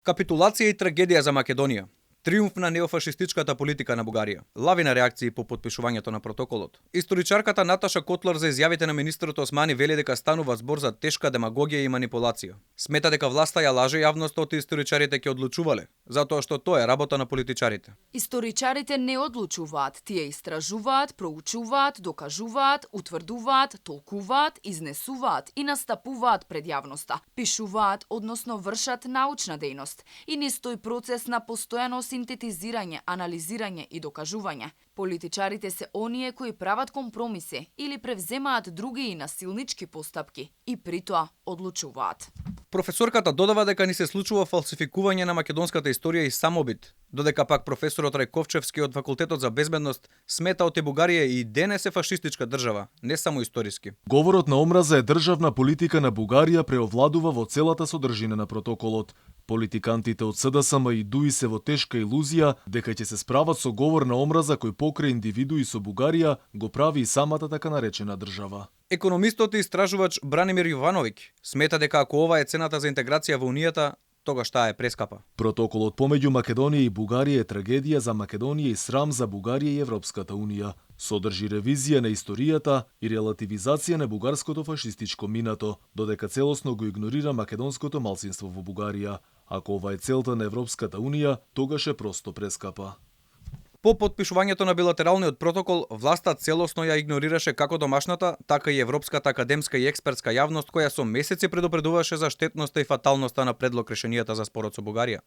Капитулација и трагедија за Македонија. Триумф на неофашистичката политика на Бугарија. Лавина реакции по потпишувањето на протоколот. Историчарката Наташа Котлар за изјавите на министерот Османи вели дека станува збор за тешка демагогија и манипулација. Смета дека власта ја лаже јавноста, историчарите ќе одлучувале, затоа што тоа е работа на политичарите. Историчарите не одлучуваат, тие истражуваат, проучуваат, докажуваат, утврдуваат, толкуваат, изнесуваат и настапуваат пред јавноста. Пишуваат, односно вршат научна дејност и низ тој процес на постојано синтетизирање, анализирање и докажување. Политичарите се оние кои прават компромиси или превземаат други и насилнички постапки и притоа одлучуваат. Професорката додава дека ни се случува фалсификување на македонската историја и самобит, додека пак професорот Рајковчевски од Факултетот за безбедност смета оти Бугарија и денес е фашистичка држава, не само историски. Говорот на омраза е државна политика на Бугарија преовладува во целата содржина на протоколот. Политикантите од СДСМ и ДУИ се во тешка илузија дека ќе се справат со говор на омраза кој покрај индивидуи со Бугарија го прави и самата така наречена држава. Економистот и истражувач Бранимир Јовановиќ смета дека ако ова е цената за интеграција во Унијата, тогаш таа е прескапа. Протоколот помеѓу Македонија и Бугарија е трагедија за Македонија и срам за Бугарија и Европската Унија. Содржи ревизија на историјата и релативизација на бугарското фашистичко минато, додека целосно го игнорира македонското малцинство во Бугарија. Ако ова е целта на Европската Унија, тогаш е просто прескапа. По потпишувањето на билатералниот протокол, власта целосно ја игнорираше како домашната, така и европската академска и експертска јавност која со месеци предупредуваше за штетноста и фаталноста на предлог решенијата за спорот со Бугарија.